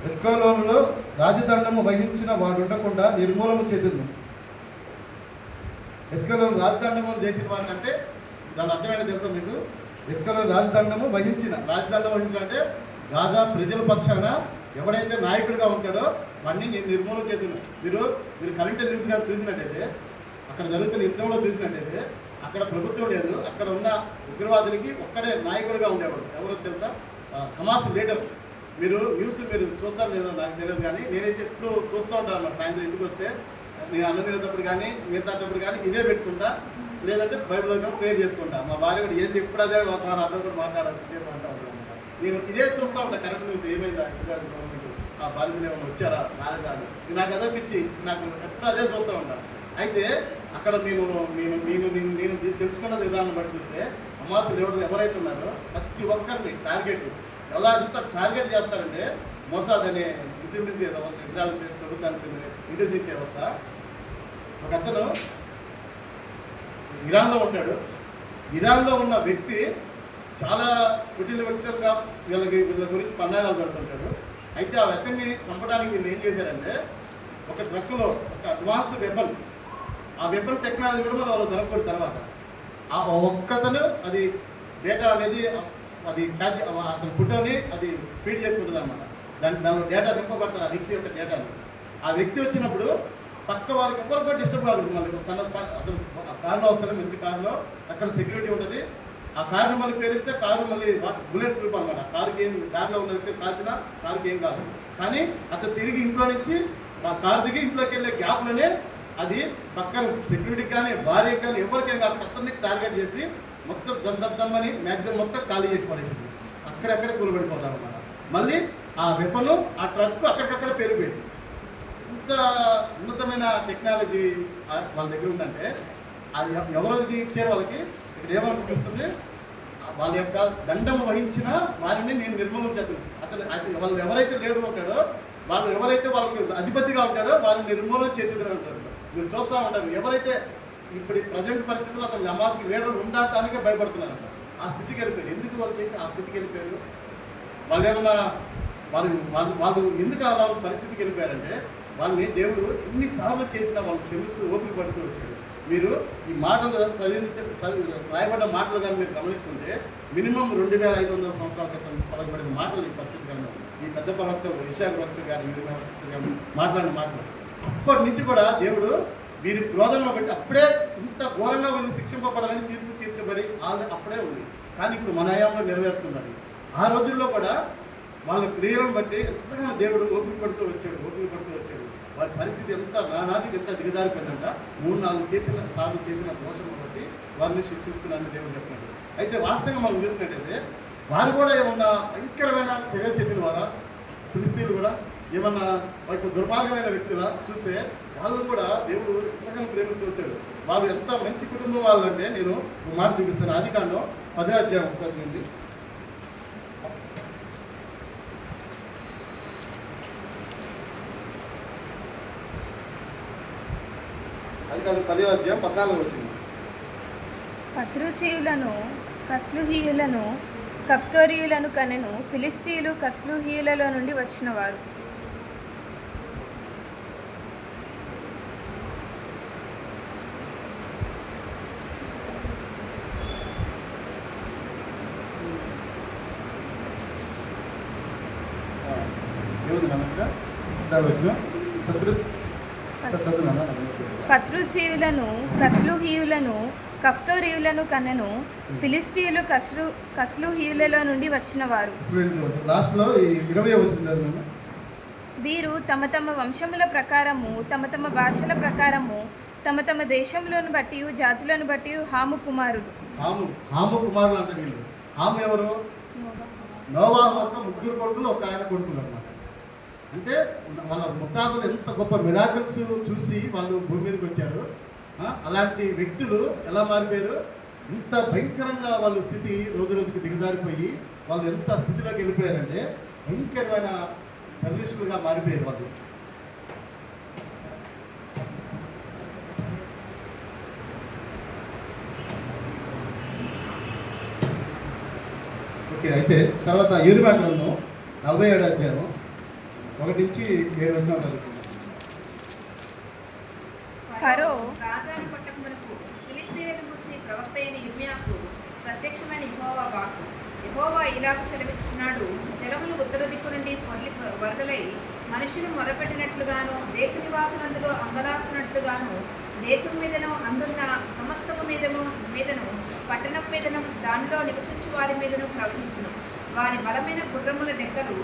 ఎస్కోలోనులో రాజదండము వహించిన వాడు ఉండకుండా నిర్మూలన చేతును. ఎస్కోలోను రాజదండము చేసిన వాడికంటే దాని అర్థమైన తెలుసా మీకు? ఎస్కోలోను రాజదండం వహించిన అంటే గాజా ప్రజల పక్షాన ఎవడైతే నాయకుడిగా ఉంటాడో వాడిని నేను నిర్మూలన చేస్తున్నాను. మీరు కరెంట్ న్యూస్ గారు చూసినట్టయితే, అక్కడ జరుగుతున్న యుద్ధంలో చూసినట్టయితే అక్కడ ప్రభుత్వం లేదు, అక్కడ ఉన్న ఉగ్రవాదులకి ఒక్కడే నాయకుడిగా ఉండేవాడు. ఎవరో తెలుసా? Hamas leader. మీరు చూస్తారు లేదో నాకు తెలియదు, కానీ నేనైతే ఎప్పుడు చూస్తూ ఉంటాను అన్నమాట. సాయంత్రం ఇంటికి వస్తే నేను అన్నం తినేటప్పుడు కానీ మిగతాటప్పుడు కానీ ఇవే పెట్టుకుంటా, లేదంటే బైబిల్ దగ్గర ప్రేయర్ చేసుకుంటా. మా భార్య కూడా ఏంటి ఎప్పుడు అదే అర్థం కూడా మాట్లాడాలి సేపు అంటా ఉంటాను. నేను ఇదే చూస్తూ ఉంటాను, కరెంట్ న్యూస్ ఏమైందా, ఆ బాధితులు ఏమైనా వచ్చారా రాలేదా అని. నాకు అదే పిచ్చి, నాకు ఎప్పుడు అదే చూస్తూ ఉంటాను. అయితే అక్కడ నేను తెలుసుకున్నది విధానం బట్టి చూస్తే హమాస్ లీడర్లు ఎవరైతే ఉన్నారో ప్రతి ఒక్కరిని ఎంత టార్గెట్ చేస్తారంటే, మొసాద్ అనే విజృంభించే వ్యవస్థ, ఇజ్రాయెల్ ప్రభుత్వానికి చెందిన ఇంటెలిజెన్స్ వ్యవస్థ, ఒక అతను ఇరాన్లో ఉంటాడు. ఇరాన్లో ఉన్న వ్యక్తి చాలా కుటిల వ్యక్తులుగా వీళ్ళ గురించి పన్నాగాలు పెడుతుంటాడు. అయితే ఆ వ్యక్తిని చంపడానికి వీళ్ళు ఏం చేశారంటే, ఒక ట్రక్కులో ఒక అడ్వాన్స్ వెపన్, ఆ వెపన్ టెక్నాలజీ కూడా వాళ్ళు దొరకకూడదు. తర్వాత ఆ ఒక్కతను అది డేటా అనేది అది క్యాచ్, అతని ఫోటోని అది ఫీడ్ చేసుకుంటుంది అన్నమాట. దానిలో డేటా నింపబడతారు, ఆ వ్యక్తి యొక్క డేటాను. ఆ వ్యక్తి వచ్చినప్పుడు పక్క వారికి ఎవరు కూడా డిస్టర్బ్ కాకూడదు. మళ్ళీ అతను కారులో వస్తాడు, మంచి కారులో, అక్కడ సెక్యూరిటీ ఉంటుంది. ఆ కారుని మళ్ళీ పేరిస్తే కారు మళ్ళీ బుల్లెట్ ప్రూఫ్ అనమాట. కారుకి ఏం దారిలో ఉన్న వ్యక్తి కాల్చినా కారుకి ఏం కాదు. కానీ అతను తిరిగి ఇంట్లో నుంచి ఆ కారు దిగి ఇంట్లోకి వెళ్ళే గ్యాప్లోనే అది పక్కన సెక్యూరిటీకి కానీ భార్యకి కానీ ఎవరికేం కాకుండా అతన్ని టార్గెట్ చేసి మొత్తం దమ్మని మ్యాక్సిమం మొత్తం ఖాళీ చేసి పడేసింది. అక్కడెక్కడే కూలబడిపోతారు అన్నమాట. మళ్ళీ ఆ వెపను ఆ ట్రక్ అక్కడికక్కడ పెరిగిపోయింది. ఇంత ఉన్నతమైన టెక్నాలజీ వాళ్ళ దగ్గర ఉందంటే, అది ఎవరు ఇచ్చారు వాళ్ళకి? ఇక్కడ ఏమనిపిస్తుంది, వాళ్ళ యొక్క దండం వహించిన వారిని నేను నిర్మూలన చేస్తాను. వాళ్ళు ఎవరైతే లీడర్ ఉంటాడో, వాళ్ళు ఎవరైతే వాళ్ళకి అధిపతిగా ఉంటాడో వాళ్ళని నిర్మూలన చేసేదని అంటారు. మీరు చూస్తూ ఉంటారు, ఎవరైతే ఇప్పుడు ప్రజెంట్ పరిస్థితుల్లో అతను హమాస్కి లీడర్ ఉండటానికే భయపడుతున్నారంట. ఆ స్థితికి వెళ్ళిపోయారు. ఎందుకు వాళ్ళు చేసి ఆ స్థితికి వెళ్ళిపోయారు? వాళ్ళు ఏమన్నా వాళ్ళు ఎందుకు అలా పరిస్థితికి వెళ్ళిపోయారంటే, వాళ్ళని దేవుడు ఎన్నిసార్లు చేసినా వాళ్ళు క్షమిస్తూ ఓపిక పడుతూ వచ్చాడు. మీరు ఈ మాటలు రాయబడ్డ మాటలు కానీ మీరు గమనించుకుంటే మినిమం 2500 సంవత్సరాల క్రితం పలకబడిన మాటలు ఈ పరిస్థితి గ్రంథం, ఈ పెద్ద ప్రవక్త యెషయా ప్రవక్త గారు మాట్లాడిన మాటలు. అప్పటి నుంచి కూడా దేవుడు వీరి క్రోధంలో బట్టి అప్పుడే ఇంత ఘోరంగా వీళ్ళు శిక్షింపబడాలని తీర్పు తీర్చబడి అప్పుడే ఉంది. కానీ ఇప్పుడు మన హయాంలో నెరవేరుతున్నది. ఆ రోజుల్లో కూడా వాళ్ళ క్రియలను బట్టి ఎంతగానో దేవుడు ఓపిక పడుతూ వచ్చాడు. వారి పరిస్థితి ఎంత నానాటికి ఎంత దిగజారిపోయిందంట 3-4 సార్లు చేసిన దోషం బట్టి వారిని శిక్షిస్తున్నారని దేవుడు చెప్పినాడు. అయితే వాస్తవంగా మనం చూసినట్టయితే వారు కూడా ఏమన్నా భయంకరమైన తెగ చెందిన వారా, ఫిలిస్తీన్లు కూడా ఏమన్నా వారికి దుర్మార్గమైన వ్యక్తుల చూస్తే వాళ్ళని కూడా దేవుడు ఎంతగానో ప్రేమిస్తూ వచ్చాడు. వాళ్ళు ఎంత మంచి కుటుంబం వాళ్ళంటే నేను ఒక మాట చూపిస్తాను. ఆదికాండం 10వ అధ్యాయం ఒకసారి నుండి. ఆదికాండం 10వ అధ్యాయం 14 వచ్చింది. పత్రుసీయులను కస్లుహీయులను కఫ్తోరీయులను కనెను. ఫిలిస్తీయులు కస్లుహీయులలో నుండి వచ్చినవారు. పత్రుసీయులను కస్లుహీయులను కఫ్తోరీయులను కనెను. ఫిలిస్తీయులు కస్లుహీయులలో నుండి వచ్చినవారు. లాస్ట్లో 20 వచ్చింది. వీరు తమ తమ వంశముల ప్రకారము తమ తమ భాషల ప్రకారము తమ తమ దేశంలోను బట్టి జాతులను బట్టి హాము కుమారులు. హాము కుమారులు అంటే వీళ్ళు. హాము ఎవరు? నోవాహు యొక్క 3 కొడుకులు, ఒక ఆయన కొడుకులు అన్నమాట. అంటే వాళ్ళ ముత్తాతలు ఎంత గొప్ప మిరాకిల్స్ చూసి వాళ్ళు భూమి మీదకి వచ్చారు. అలాంటి వ్యక్తులు ఎలా మారిపోయారు? ఇంత భయంకరంగా వాళ్ళ స్థితి రోజు రోజుకి దిగజారిపోయి వాళ్ళు ఎంత స్థితిలోకి వెళ్ళిపోయారంటే భయంకరమైన టెర్రరిస్టులుగా మారిపోయారు వాళ్ళు. ఓకే, అయితే తర్వాత యిర్మీయా గ్రంథం 47వ అధ్యాయం 1 నుంచి 7 వచనాలు చదువుకుందాం. ఫరో గాజాను పట్టణమునకు ఫిలిష్తీయులను గూర్చి ప్రవక్త అయిన యిర్మీయాకు ప్రత్యక్షమైన యెహోవా వాక్కు. యెహోవా ఇలాగ సెలవిస్తున్నాడు, జలములు ఉత్తర దిక్కు నుండి పొర్లి వరదలై మనుషులు మొరపెట్టినట్లుగాను దేశ నివాసులందరూ అంగలార్చినట్లుగాను దేశం మీదను అందున్న సమస్తము మీదను పట్టణం మీదను దానిలో నివసించు వారి మీదను ప్రవహించును. వారి బలమైన గుర్రముల డెక్కలు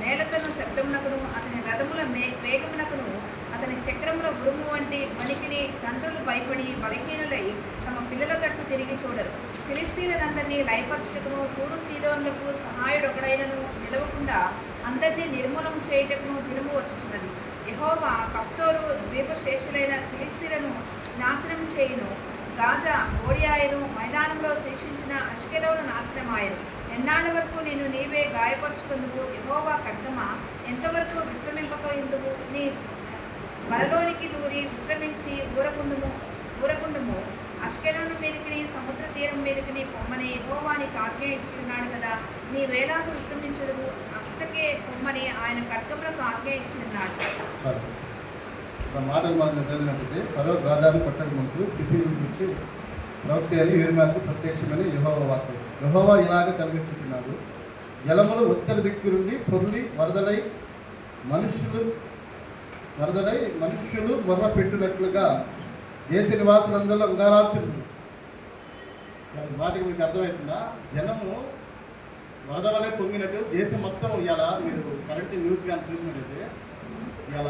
నేలతను శబ్దమునకును అతని రథముల వేగమునకును అతని చక్రముల ఉరుము వంటి వణికిని తండ్రులు భయపడి బలహీనులై తమ పిల్లల తట్టు తిరిగి చూడరు. ఫిలిస్తీయులందరినీ లయపరచుటకును తూరు సీదోనులకు సహాయుడొకడైనను నిలవకుండా అందరినీ నిర్మూలన చేయుటకును దినము వచ్చుచున్నది. యెహోవా కఫ్తోరు ద్వీపశేషులైన ఫిలిస్తీయులను నాశనం చేయును. గాజా ఓడియాయను మైదానంలో శిక్షించిన అష్కెలోను నాశనమాయను. ఎన్నాళ్ళ వరకు నేను నీవే గాయపరుచుకుందుకు యెహోవా ఖడ్గమా, ఎంతవరకు విశ్రమింపక ఎందుకు? నీ వరలోనికి దూరి విశ్రమించి ఊరకుండుము. అష్కెలోను మీదకి సముద్ర తీరం మీదకి పొమ్మని యెహోవా నీకు ఆజ్ఞ ఇచ్చి ఉన్నాడు కదా. నీ వేలాకు విశ్రమించుడుము అచ్చటకే పొమ్మని ఆయన ఖడ్గములకు ఆజ్ఞ ఇచ్చి ఉన్నాడు. మాటలు మనం చదివినట్టయితే ఫరో గాజాను పట్టక ముందు ఫిలిస్తీయుల గురించి ప్రవక్త అని యిర్మీయాకు ప్రత్యక్షమని యెహోవా వాక్కు. యెహోవా ఇలాగే సెలవిస్తున్నాడు, జలములు ఉత్తర దిక్కు నుండి పొర్లి వరదలై మనుష్యులు మొర్ర పెట్టినట్లుగా దేశ నివాసులందరూ అంగారార్చులు. వాటికి మీకు అర్థమవుతుందా? జనము వరద వలె పొంగినట్టు దేశం మొత్తం ఇవాళ మీరు కరెంట్ న్యూస్ కానీ చూసినట్టయితే ఇవాళ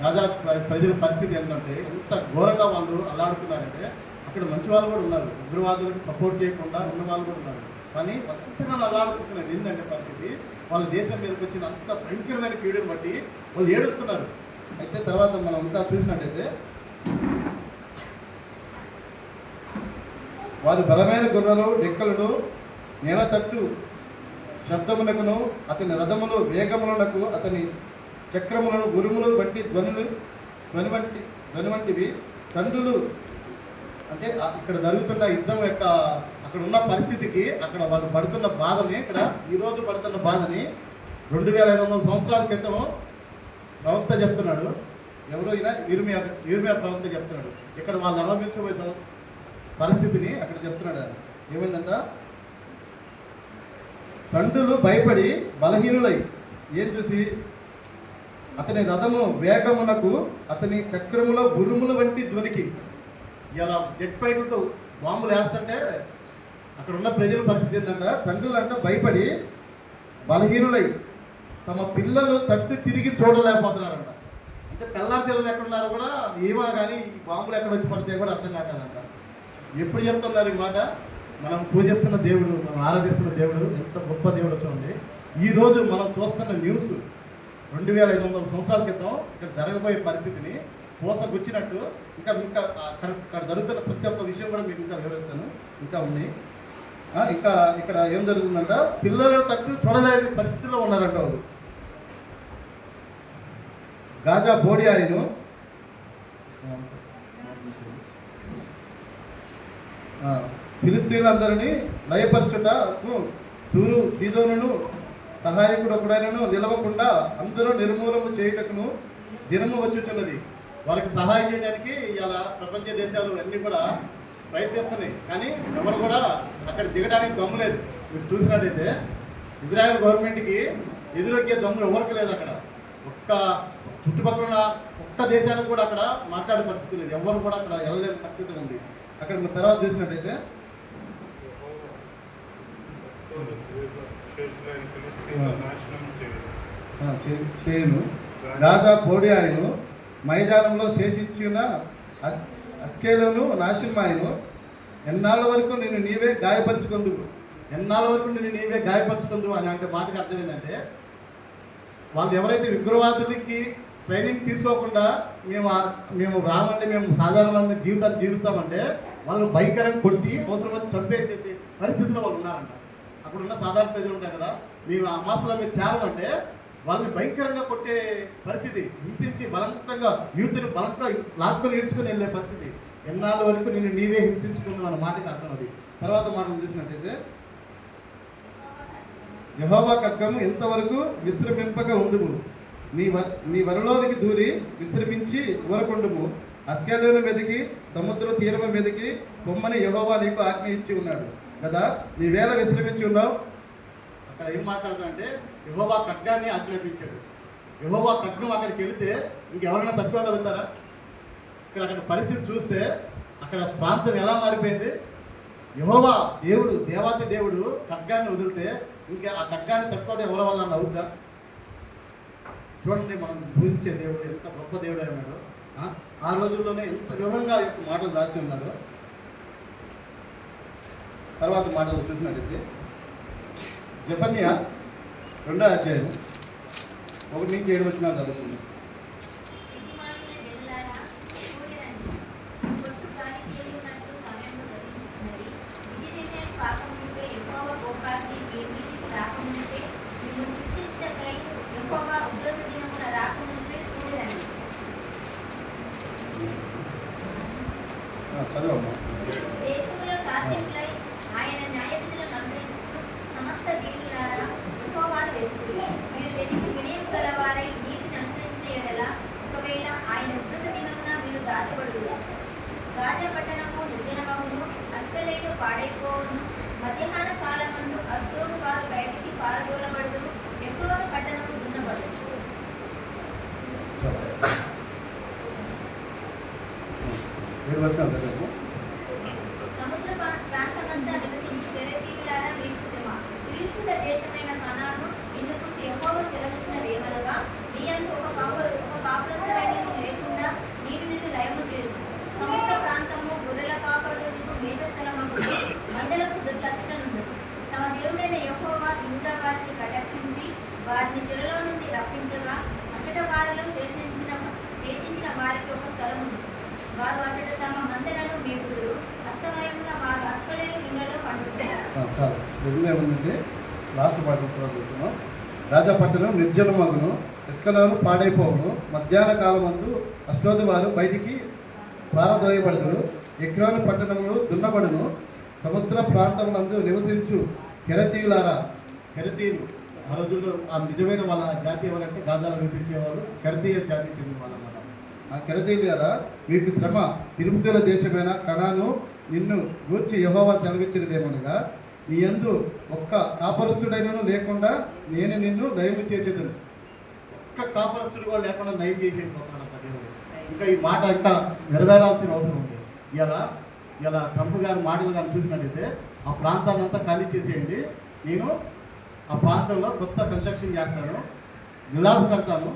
గాజా ప్రజల పరిస్థితి ఏంటంటే ఎంత ఘోరంగా వాళ్ళు అల్లాడుతున్నారంటే అక్కడ మంచి వాళ్ళు కూడా ఉన్నారు, ఉగ్రవాదులకు సపోర్ట్ చేయకుండా ఉన్న వాళ్ళు కూడా ఉన్నారు. కానీ ఎంతగానో అల్లాడుతున్నారు. ఏంటంటే పరిస్థితి వాళ్ళ దేశం మీదకి వచ్చిన అంత భయంకరమైన కీడుని బట్టి వాళ్ళు ఏడుస్తున్నారు. అయితే తర్వాత మనం ఇంకా చూసినట్టయితే వారి బలమైన గుర్రలు డెక్కలను నేల తట్టు శబ్దమునకును అతని రథములు వేగములకు అతని చక్రములను ఉరుములు వంటి ధ్వని వంటివి తండ్రులు. అంటే ఇక్కడ జరుగుతున్న యుద్ధం యొక్క అక్కడ ఉన్న పరిస్థితికి అక్కడ వాళ్ళు పడుతున్న బాధని, ఇక్కడ ఈరోజు పడుతున్న బాధని 2500 సంవత్సరాల క్రితం ప్రవక్త చెప్తున్నాడు. ఎవరో అయినా యిర్మీయా ప్రవక్త చెప్తున్నాడు. ఇక్కడ వాళ్ళు అనుభవించబోయే పరిస్థితిని అక్కడ చెప్తున్నాడు. ఏమైందంట? తండ్రులు భయపడి బలహీనులై ఏం చూసి అతని రథము వేగమునకు అతని చక్రముల ఉరుముల వంటి ధ్వనికి. ఇలా జెట్ ఫైట్లతో బాంబులు వేస్తుంటే అక్కడ ఉన్న ప్రజల పరిస్థితి ఏంటంటే తండ్రులు అంటే భయపడి బలహీనులై తమ పిల్లలు తట్టు తిరిగి చూడలేకపోతున్నారంట. అంటే పిల్లల పిల్లలు ఎక్కడున్నారో కూడా ఏమో కానీ ఈ బాంబులు ఎక్కడ వచ్చి పడితే కూడా అర్థం కాకదంట. ఎప్పుడు చెప్తున్నారు ఈ మాట? మనం పూజిస్తున్న దేవుడు, మనం ఆరాధిస్తున్న దేవుడు ఎంత గొప్ప దేవుడు చూడండి. ఈరోజు మనం చూస్తున్న న్యూస్ 2500 సంవత్సరాల క్రితం ఇక్కడ జరగబోయే పరిస్థితిని పోసగుచ్చినట్టు ఇంకా ఇంకా అక్కడ జరుగుతున్న ప్రతి ఒక్క విషయం కూడా మీకు ఇంకా వివరిస్తాను. ఇంకా ఉన్నాయి. ఇంకా ఇక్కడ ఏం జరుగుతుందంట, పిల్లల తట్టు చూడలేని పరిస్థితిలో ఉన్నారంట వాళ్ళు. గాజా బోడి ఆయను ఫిలిస్తీన్లందరినీ లయపరచుటకు తూరు సీదోనును సహాయకుడు ఒకడైనను నిలవకుండా అందరూ నిర్మూలన చేయుటకును దినము వచ్చుచున్నది. వారికి సహాయం చేయడానికి ఇలా ప్రపంచ దేశాలు అన్నీ కూడా ప్రయత్నిస్తున్నాయి. కానీ ఎవరు కూడా అక్కడ దిగడానికి దమ్ము లేదు. మీరు చూసినట్టయితే ఇజ్రాయెల్ గవర్నమెంట్కి ఎదురొక్కే దమ్ము ఎవరికి లేదు. అక్కడ ఒక్క చుట్టుపక్కల ఒక్క దేశానికి కూడా అక్కడ మాట్లాడే పరిస్థితి లేదు. ఎవరు కూడా అక్కడ వెళ్ళలేని పరిస్థితి ఉంది. అక్కడ మీరు తర్వాత చూసినట్టయితే చేయను గాజా బోడి ఆయను మైదానంలో శేషించిన అస్కేలోను నాశనమాయను. ఎన్నాళ్ళ వరకు నేను నీవే గాయపరుచుకుందువు, ఎన్నాళ్ళ వరకు నేను నీవే గాయపరుచుకుందువు అని అంటే మాటకి అర్థం ఏంటంటే, వాళ్ళు ఎవరైతే విగ్రహవాదులకి ట్రైనింగ్ తీసుకోకుండా మేము రామండి, మేము సాధారణమైన జీవితాన్ని జీవిస్తామంటే వాళ్ళు భయంకరంగా కొట్టి అవసరమైతే చంపేసే పరిస్థితిలో వాళ్ళు ఉన్నారంట. అక్కడ ఉన్న సాధారణ ప్రజలు ఉంటాయి కదా, మేము ఆ మాసంలో మీరు చేరమంటే వాళ్ళని భయంకరంగా కొట్టే పరిస్థితి, హింసించి బలవంతంగా యూత్ని బలంగా లాక్కొని ఈడ్చుకొని వెళ్ళే పరిస్థితి. ఎన్నాళ్ళ వరకు నేను నీవే హింసించుకున్నావు అన్న మాటకి అర్థం అది. తర్వాత మాటలు చూసినట్టయితే, యెహోవా ఖడ్గము ఎంతవరకు విశ్రమింపక ఉందుము, నీ వరలోనికి దూరి విశ్రమించి ఊరకుండుము. అస్కేలోను మీదకి సముద్ర తీరము మీదకి పొమ్మని యెహోవా నీకు ఆజ్ఞ ఇచ్చి ఉన్నాడు కదా, నీవేళ విశ్రమించి ఉన్నావు. అక్కడ ఏం మాట్లాడుతుందంటే యెహోవా ఖడ్గాన్ని ఆజ్ఞాపించాడు. యెహోవా ఖడ్గం అక్కడికి వెళితే ఇంకెవరైనా తట్టుకోగలుగుతారా? అక్కడ పరిస్థితి చూస్తే అక్కడ ప్రాంతం ఎలా మారిపోయింది. యెహోవా దేవుడు, దేవాతి దేవుడు ఖడ్గాన్ని వదిలితే ఇంకా ఆ ఖడ్గాన్ని తట్టుకోవడం ఎవరి వల్ల అవుద్దా? చూడండి, మనం పూజించే దేవుడు ఎంత గొప్ప దేవుడు అన్నాడు. ఆ రోజుల్లోనే ఎంత వివరంగా మాటలు రాసి ఉన్నాడు. తర్వాత మాటలు చూసినట్టయితే జెఫన్యా 2వ అధ్యాయం 1-7 వచనాలు చదువుతుంది. చదవమ్మా. దేశంలో సాధ్యములై ఆయన న్యాయవిధులను అనుసరించుచు సమస్త వీరులారా యెహోవాను వెతుకుడి. మీరు వెతికి వినయం గలవారై నీతిని అనుసరించిన యెడల ఒకవేళ ఆయన ఉగ్రత దినమున మీరు దాచబడుదురు. గాజా పట్టణము నిర్జనమగును, అస్కలేను పాడైపోవును. మధ్యాహ్న కాలమందు అస్దోడు వారు బయటికి పారదోలబడుదురు, ఎక్రోను పట్టణము దున్నబడును. సముద్ర ప్రాంతమంతా నివసించి తెరతీయులారా మీకు శ్రమ. ఫిలిష్తీయుల దేశమైన కనాను ఇందుకు యెహోవా సెలవిచ్చినదేమనగా, నీ అంటూ ఒక కాపురస్థుడైనను లేకుండా నీవు నిన్ను లయము చేయును. సముద్ర ప్రాంతము గొర్రెల కాపరులకు మేతస్థలమగును, మందలకు దుర్లక్షణుండును. తమ దేవుడైన యెహోవా యూదా వారిని కటాక్షించి వారిని చెరలో నుండి రప్పించగా అంతట వారిలో శేషించిన వారికి ఒక స్థలముంది. వారు అతడు తమ మందలను మేపుదురు. అస్తమయమున వారు అస్కలేని ఇళ్లలో పండుకుంటారు. చాలు ఏముందంటే లాస్ట్ పాట చదువుతున్నాం. గాజా పట్టణం నిర్జనమగును, ఇస్కలోను పాడైపోవును. మధ్యాహ్న కాలమందు అష్టోదు వారు బయటికి పారదోయబడుదురు, ఎక్రోను పట్టణములు దున్నబడును. సముద్ర ప్రాంతములందు నివసించు కెరతీయులారా, కెరతీయులు ఆ రోజుల్లో ఆ నిజమైన వాళ్ళ జాతి ఎవరంటే గాజాలో నివసించేవాళ్ళు కెరతీయ జాతి చెందిన వాళ్ళు అన్నమాట. ఆ కెరతీయులారా మీకు శ్రమ. తిరుపతిల దేశమైన కనాను నిన్ను గూర్చి యెహోవా సెలవిచ్చినదేమనగా, నీ యందు ఒక్క కాపరస్తుడైనను లేకుండా నేను నిన్ను నయము చేసేదను. ఒక్క కాపరస్తుడు కూడా లేకుండా నయం చేసేపోతున్నాడు దేవుడు. ఇంకా ఈ మాట ఇంకా నెరవేరాల్సిన అవసరం ఉంది. ఇలా ట్రంప్ గారి మాటలు కానీ చూసినట్టయితే ఆ ప్రాంతాన్ని అంతా ఖాళీ చేసేయండి, నేను ఆ ప్రాంతంలో కొత్త కన్స్ట్రక్షన్ చేస్తాను, విలాస్ కడతాను,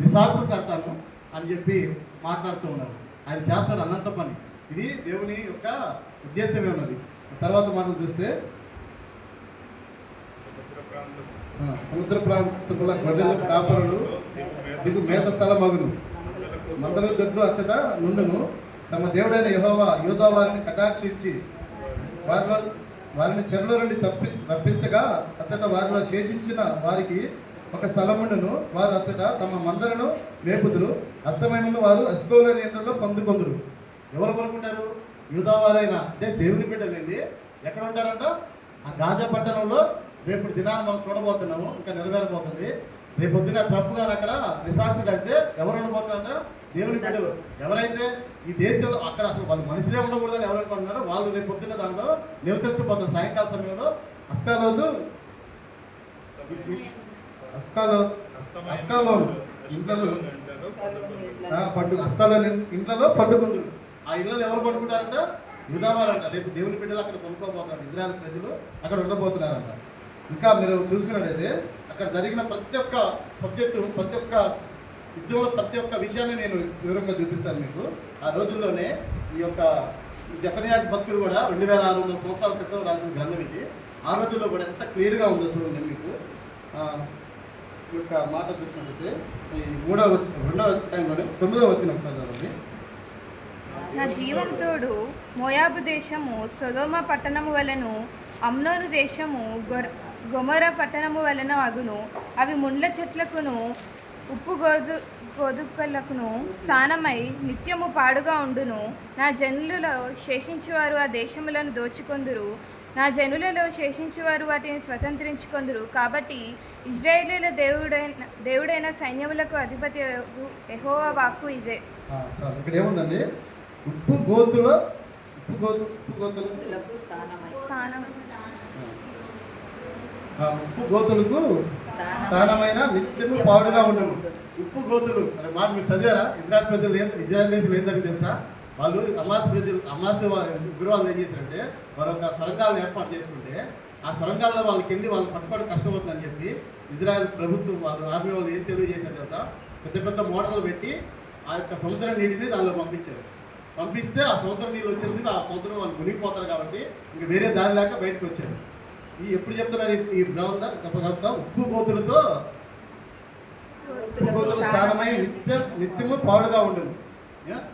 రిసార్ట్స్ కడతాను అని చెప్పి మాట్లాడుతూ ఉన్నారు. ఆయన చేస్తాడు అన్నంత పని. ఇది దేవుని యొక్క ఉద్దేశమే ఉన్నది. తర్వాత మనం చూస్తే సముద్ర ప్రాంతంలో గొర్రెల కాపరులు దిగు మేత స్థలమగును, మందల దొడ్లు అచ్చట నుండును. తమ దేవుడైన యెహోవా యూదా వారిని కటాక్షించి వారిని చెరలో నుండి రప్పించగా అచ్చట వారిలో శేషించిన వారికి ఒక స్థలముండును. వారు అచ్చట తమ మందలను మేపుదురు. అస్తమయమును వారు అస్కోలోని ఎండలో పండుకొందురు. ఎవరు కొనుక్కుంటారు? యూదా వారైన అంటే దేవుని బిడ్డలండి. ఎక్కడ ఉంటారంట? ఆ గాజా పట్టణంలో రేపు దినాన్ని మనం చూడబోతున్నాము. ఇంకా నెరవేరబోతుంది. రేపు పొద్దున ట్రంప్ గారు అక్కడ రిసార్ట్స్ కడితే ఎవరు ఉండబోతున్నారంట? దేవుని బిడ్డలు. ఎవరైతే ఈ దేశంలో అక్కడ అసలు వాళ్ళు మనుషులే ఉండకూడదని ఎవరు అనుకుంటున్నారో వాళ్ళు రేపు పొద్దున్న దాంట్లో నివసించబోతున్నారు. సాయంకాల సమయంలో అస్కాలో ఇంట్లో పండుకుందరు. ఆ ఇళ్ళలో ఎవరు పండుకుంటారంట? యూదావారంట. రేపు దేవుని బిడ్డలు అక్కడ కొనుక్కోబోతున్నారు. ఇజ్రాయెల్ ప్రజలు అక్కడ ఉండబోతున్నారంట. ఇంకా మీరు చూసుకున్నట్లయితే అక్కడ జరిగిన ప్రతి ఒక్క సబ్జెక్టు, ప్రతి ఒక్క యుద్ధంలో ప్రతి ఒక్క విషయాన్ని నేను వివరంగా చూపిస్తాను మీకు. ఆ రోజుల్లోనే ఈ యొక్క జెఫన్యా భక్తుడు కూడా 2600 సంవత్సరాల క్రితం రాసిన గ్రంథం ఇది. ఆ రోజుల్లో కూడా ఎంత క్లియర్గా ఉందో చూడండి మీకు. ఈ యొక్క మాట చూసినట్లయితే ఈ 2వ అధ్యాయంలోనే 9వ వచనం ఒకసారి చదవండి. నా జీవంతోడు మోయాబు దేశము సొదొమ పట్టణము వలెను, అమ్నోను దేశము గొమొర పట్టణము వలన అగును. అవి ముండ్ల చెట్లకును ఉప్పు గోధుకలకును స్థానమై నిత్యము పాడుగా ఉండును. నా జనులలో శేషించువారు ఆ దేశములను దోచుకొందురు. నా జనులలో శేషించువారు వాటిని స్వతంత్రించుకొందురు. కాబట్టి ఇజ్రాయేలీల దేవుడైన సైన్యములకు అధిపతి యెహోవా వాక్కు ఇదే. ఇక్కడ ఏముందండి? ఉప్పు గోతుల ఉప్పు గోతులకు స్థానమైన నిత్యము పాడుగా ఉండను. ఉప్పు గోతులు అనే మాట మీరు చదివారా? ఇజ్రాయెల్ ప్రజలు ఇజ్రాయెల్ దేశంలో ఏందని తెలుసా? వాళ్ళు అమాస గురువాళ్ళు ఏం చేశారంటే వారు ఒక సొరంగాలను ఏర్పాటు చేసుకుంటే ఆ సొరంగాల్లో వాళ్ళకి వెళ్ళి వాళ్ళు పట్టుకోవడం కష్టమవుతుందని చెప్పి ఇజ్రాయెల్ ప్రభుత్వం వాళ్ళు ఆర్మీ వాళ్ళు ఏం తెలియజేశారు తెలుసా? పెద్ద పెద్ద మోటార్లు పెట్టి ఆ యొక్క సముద్ర నీటిని దానిలో పంపించారు. పంపిస్తే ఆ సముద్రం నీళ్ళు వచ్చినందుకు ఆ సముద్రం వాళ్ళు మునిగిపోతారు కాబట్టి ఇంకా వేరే దారి లేక బయటకు వచ్చారు. ఎప్పుడు చెప్తున్నారు ఈ బ్రహ్మ చెప్పగలుగుతా? ఉప్పు గోతుల స్థానమై నిత్యము పాడుగా ఉండదు.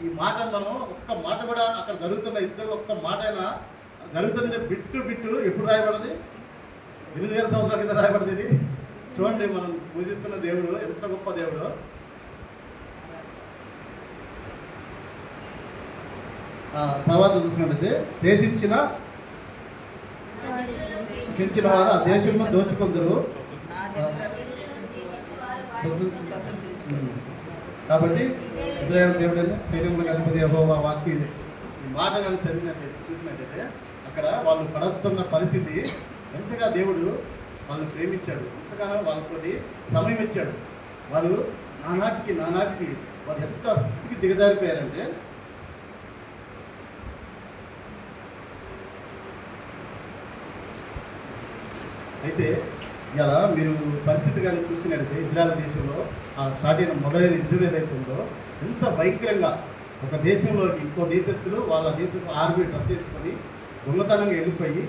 ఈ మాట మనం ఒక్క మాట కూడా అక్కడ జరుగుతున్న యుద్ధంలో ఒక్క మాట అయినా జరుగుతున్న బిట్టు ఎప్పుడు రాయబడింది? 8000 సంవత్సరాల కింద రాయబడింది ఇది. చూడండి, మనం పూజిస్తున్న దేవుడు ఎంత గొప్ప దేవుడు. తర్వాత చూసుకున్నట్లయితే శేషించిన వారు ఆ దేశంలో దోచుకొందరు. కాబట్టి ఇజ్రాయెల్ దేవుడని సైన్యములకు అధిపతి యెహోవా వాక్కు ఇది. ఈ మాట కానీ చదివినట్లయితే చూసినట్లయితే అక్కడ వాళ్ళు పడుతున్న పరిస్థితి ఎంతగా దేవుడు వాళ్ళని ప్రేమించాడు, ఎంతగానో వాళ్ళతోటి సమయం ఇచ్చాడు. వారు నానాటికి వారు ఎంత స్థితికి దిగజారిపోయారంటే అయితే ఇలా మీరు పరిస్థితి కానీ చూసినట్టయితే ఇజ్రాయెల్ దేశంలో ఆ స్టార్ట్ అయిన మొదలైన యుద్ధం ఏదైతే ఉందో ఎంత భయంకరంగా ఒక దేశంలోకి ఇంకో దేశస్తులు వాళ్ళ దేశంలో ఆర్మీ డ్రెస్ వేసుకొని దొంగతనంగా వెళ్ళిపోయి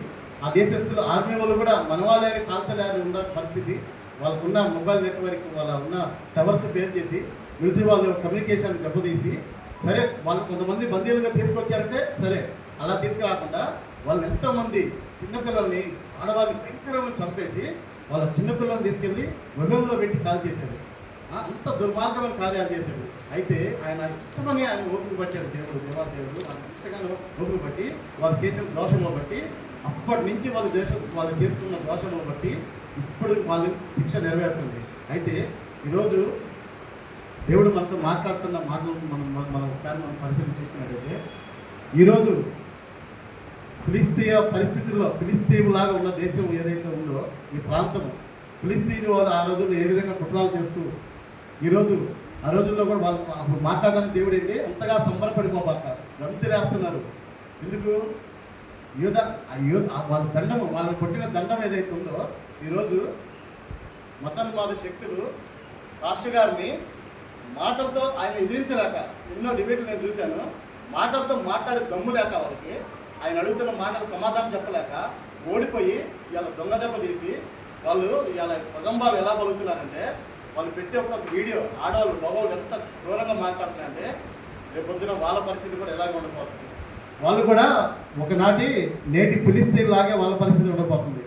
ఆ దేశస్తులు ఆర్మీ వాళ్ళు కూడా మన వాళ్ళని కాల్చలేని ఉన్న పరిస్థితి. వాళ్ళకున్న మొబైల్ నెట్వర్క్ వాళ్ళ ఉన్న టవర్స్ బేర్ చేసి మిలిటరీ వాళ్ళ కమ్యూనికేషన్ దెబ్బతీసి సరే వాళ్ళు కొంతమంది బందీలుగా తీసుకొచ్చారంటే సరే అలా తీసుకురాకుండా వాళ్ళు ఎంతోమంది చిన్నపిల్లల్ని ఆడవాళ్ళని భయంకరంగా చంపేసి వాళ్ళ చిన్నపిల్లల్ని తీసుకెళ్ళి వగంలో పెట్టి కాల్ చేశారు. అంత దుర్మార్గమైన కార్యాలు చేశాడు. అయితే ఆయన ఎంతగానే ఆయన ఓపిక పట్టాడు దేవుడు. ఆయన ఎంతగానో ఓపిక పట్టి వాళ్ళు చేసిన దోషంలో బట్టి అప్పటి నుంచి వాళ్ళు చేస్తున్న దోషంలో బట్టి ఇప్పుడు వాళ్ళు శిక్ష నెరవేరుతుంది. అయితే ఈరోజు దేవుడు మనతో మాట్లాడుతున్న మాటలు మనం ఒకసారి మనం పరిశీలించుకున్నట్టయితే ఈరోజు ఫిలిస్తీయ పరిస్థితుల్లో ఫిలిస్తీయులాగా ఉన్న దేశం ఏదైతే ఉందో ఈ ప్రాంతం ఫిలిస్తీయులు వారు ఆ రోజుల్లో ఏ విధంగా కుట్రాలు చేస్తూ ఈరోజు ఆ రోజుల్లో కూడా వాళ్ళు అప్పుడు మాట్లాడడానికి దేవుడు ఏంటి అంతగా సంబరపడిపోబాక గంతి రాస్తున్నారు. ఎందుకు? వాళ్ళ దండము వాళ్ళని కొట్టిన దండం ఏదైతే ఉందో ఈరోజు మతన్వాద శక్తులు రాష్ట్ర గారిని మాటలతో ఆయన ఎదిరించలేక ఎన్నో డిబేట్లు నేను చూశాను. మాటలతో మాట్లాడే దమ్ము లేక వాళ్ళకి ఆయన అడుగుతున్న మాటలకు సమాధానం చెప్పలేక ఓడిపోయి ఇవాళ దొంగ దెబ్బ తీసి వాళ్ళు ఇవాళ ప్రగంభాలు ఎలా పలుకుతున్నారంటే వాళ్ళు పెట్టే ఒక వీడియో ఆడవాళ్ళు మగవాళ్ళు ఎంత క్రూరంగా మాట్లాడుతున్నారంటే రేపు పొద్దున వాళ్ళ పరిస్థితి కూడా ఎలాగ ఉండబోతుంది. వాళ్ళు కూడా ఒకనాటి నేటి ఫిలిస్తీన్ లాగే వాళ్ళ పరిస్థితి ఉండబోతుంది.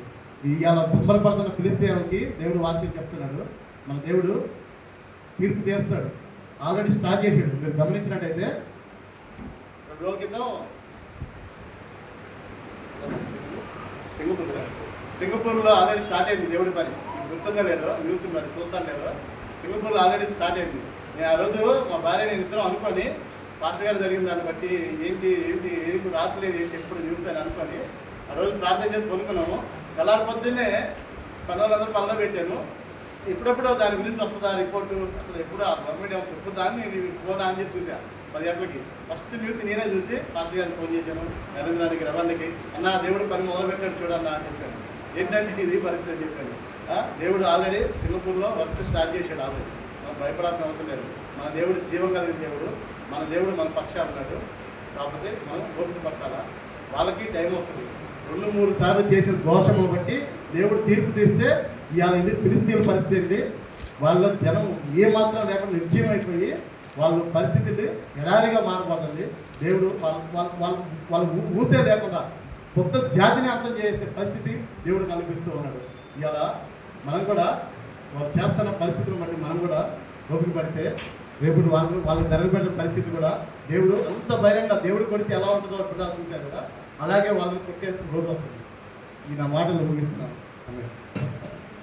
ఇవాళ తొందరపడుతున్న ఫిలిస్తీన్లకి దేవుడు వాక్యం చెప్తున్నాడు. మన దేవుడు తీర్పు తీస్తాడు. ఆల్రెడీ స్టార్ట్ చేశాడు. మీరు గమనించినట్టయితే 2 రోజుల క్రితం సింగపూర్లో ఆల్రెడీ స్టార్ట్ అయింది దేవుడి పని. మీకు గుర్తుందో లేదో, న్యూస్ మరి చూస్తాను లేదో, సింగపూర్లో ఆల్రెడీ స్టార్ట్ అయింది. నేను ఆ రోజు మా భార్య నేను ఇద్దరం అనుకొని పాస్టర్ గారు జరిగిన దాన్ని బట్టి ఏంటి రాత్రలేదు ఏంటి ఎప్పుడు న్యూస్ అని అనుకొని ఆ రోజు ప్రార్థన చేసి కొనుక్కున్నాము. తెల్లారి పొద్దున్నే పనులందరూ పనిలో పెట్టాను. ఎప్పుడెప్పుడు దాని గురించి వస్తుందా రిపోర్టు, అసలు ఎప్పుడు ఆ గవర్నమెంట్ ఏమో చెప్పుదా అని నేను ఫోన్ ఆన్ చేసి చూశాను 10 గంటలకి. ఫస్ట్ న్యూస్ నేనే చూసి పాస్టర్ గారికి ఫోన్ చేశాను, నరేంద్రానికి రవాణాకి, అన్న దేవుడు పని మొదలుపెట్టాడు చూడన్నా అని చెప్పాను. ఏంటంటే ఇది పరిస్థితి అని చెప్పాను. దేవుడు ఆల్రెడీ సింగపూర్లో వర్క్ స్టార్ట్ చేశాడు. ఆల్రెడీ మనం భయపడాల్సిన అవసరం లేదు. మన దేవుడు జీవం కలిగిన దేవుడు, మన దేవుడు మన పక్షాలు ఉన్నాడు. కాకపోతే మనం ఓపిక పట్టాలా. వాళ్ళకి టైం వస్తుంది. 2-3 సార్లు చేసిన దోషములు బట్టి దేవుడు తీర్పు తీస్తే ఇవాళ ఇది ఫిలిస్తీన్ల పరిస్థితి ఏంటి, వాళ్ళ జనం ఏమాత్రం లేకుండా నిర్జీవం అయిపోయి వాళ్ళ పరిస్థితిని ఎడారిగా మారిపోతుంది. దేవుడు వాళ్ళు ఊసే లేకుండా కొత్త జాతిని అర్థం చేసే పరిస్థితి దేవుడు కల్పిస్తూ ఉన్నాడు. ఇవాళ మనం కూడా వాళ్ళు చేస్తున్న పరిస్థితులను బట్టి మనం కూడా ఓపిక పడితే రేపు వాళ్ళకి జరగబడిన పరిస్థితి కూడా దేవుడు అంత బహిరంగ దేవుడు కొడితే ఎలా ఉంటుందో ఇప్పుడు చూశారు కదా, అలాగే వాళ్ళని కొట్టే రోజు వస్తుంది. ఈ నా మాటలు ముగిస్తున్నాను.